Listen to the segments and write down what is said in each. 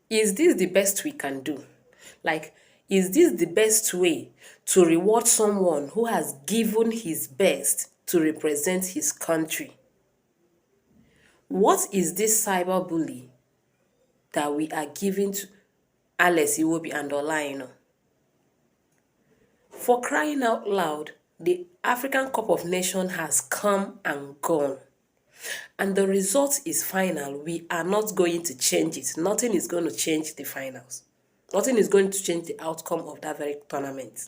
Is this the best we can do? Like, is this the best way to reward someone who has given his best to represent his country? What is this cyberbully that we are giving to Alex Iwobi and Olaino? For crying out loud, the African Cup of Nations has come and gone. And the result is final. We are not going to change it. Nothing is going to change the finals. Nothing is going to change the outcome of that very tournament.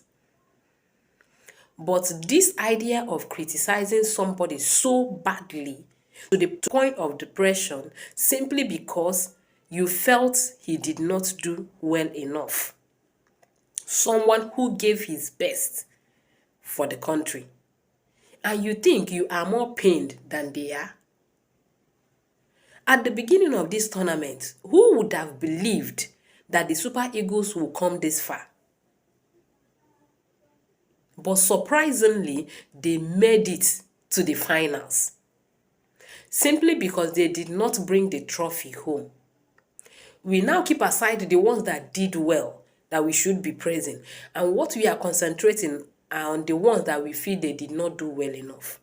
But this idea of criticizing somebody so badly to the point of depression simply because you felt he did not do well enough. Someone who gave his best for the country. And you think you are more pained than they are. At the beginning of this tournament, who would have believed that the Super Eagles will come this far? But surprisingly, they made it to the finals. Simply because they did not bring the trophy home. We now keep aside the ones that did well, that we should be praising. And what we are concentrating on the ones that we feel they did not do well enough.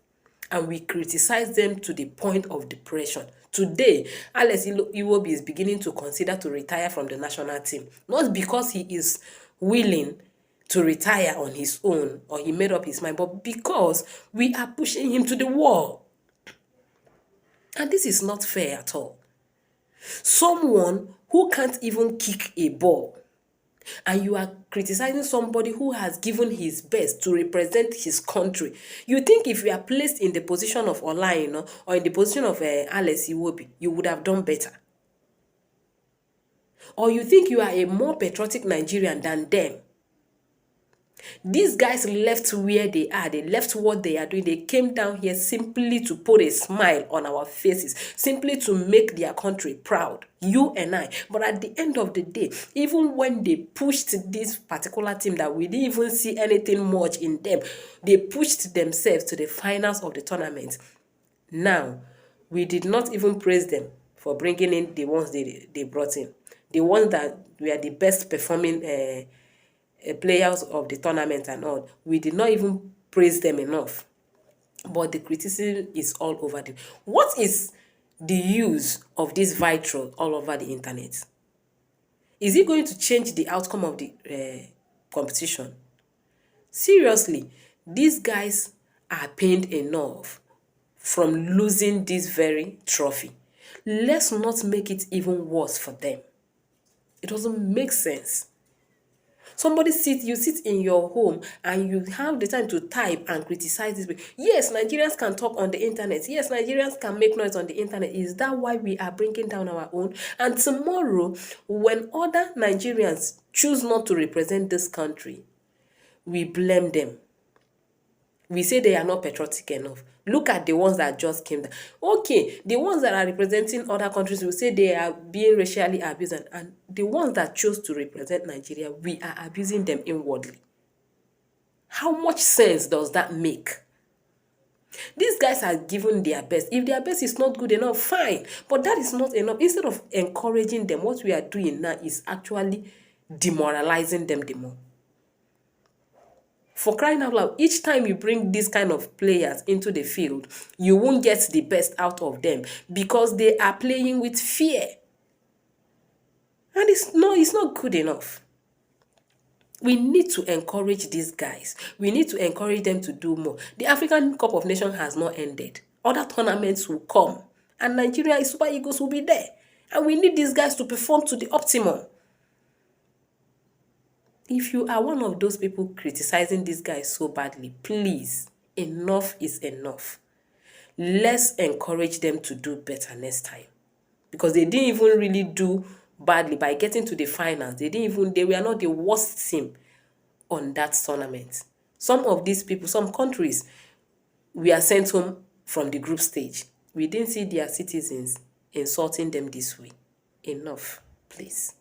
And we criticize them to the point of depression. Today, Alex Iwobi is beginning to consider to retire from the national team. Not because he is willing to retire on his own or he made up his mind, but because we are pushing him to the wall. And this is not fair at all. Someone who can't even kick a ball, and you are criticizing somebody who has given his best to represent his country. You think if you are placed in the position of Olaino or in the position of Alex Iwobi, you would have done better. Or you think you are a more patriotic Nigerian than them. These guys left where they are. They left what they are doing. They came down here simply to put a smile on our faces, simply to make their country proud, you and I. But at the end of the day, even when they pushed this particular team that we didn't even see anything much in them, they pushed themselves to the finals of the tournament. Now, we did not even praise them for bringing in the ones they brought in. The ones that were the best performing players of the tournament and all. We did not even praise them enough. But the criticism is all over them. What is the use of this vitriol all over the internet? Is it going to change the outcome of the competition? Seriously, these guys are pained enough from losing this very trophy. Let's not make it even worse for them. It doesn't make sense. You sit in your home and you have the time to type and criticize this. Yes, Nigerians can talk on the internet. Yes, Nigerians can make noise on the internet. Is that why we are bringing down our own? And tomorrow, when other Nigerians choose not to represent this country, we blame them. We say they are not patriotic enough. Look at the ones that just came down. Okay, the ones that are representing other countries will say they are being racially abused. And the ones that chose to represent Nigeria, we are abusing them inwardly. How much sense does that make? These guys are given their best. If their best is not good enough, fine. But that is not enough. Instead of encouraging them, what we are doing now is actually demoralizing them the more. For crying out loud, each time you bring this kind of players into the field, you won't get the best out of them because they are playing with fear. And it's not good enough. We need to encourage these guys. We need to encourage them to do more. The African Cup of Nations has not ended. Other tournaments will come. And Nigeria Super Eagles will be there. And we need these guys to perform to the optimum. If you are one of those people criticizing these guys so badly, please, enough is enough. Let's encourage them to do better next time. Because they didn't even really do badly by getting to the finals. They were not the worst team on that tournament. Some of these people, some countries, we are sent home from the group stage. We didn't see their citizens insulting them this way. Enough, please.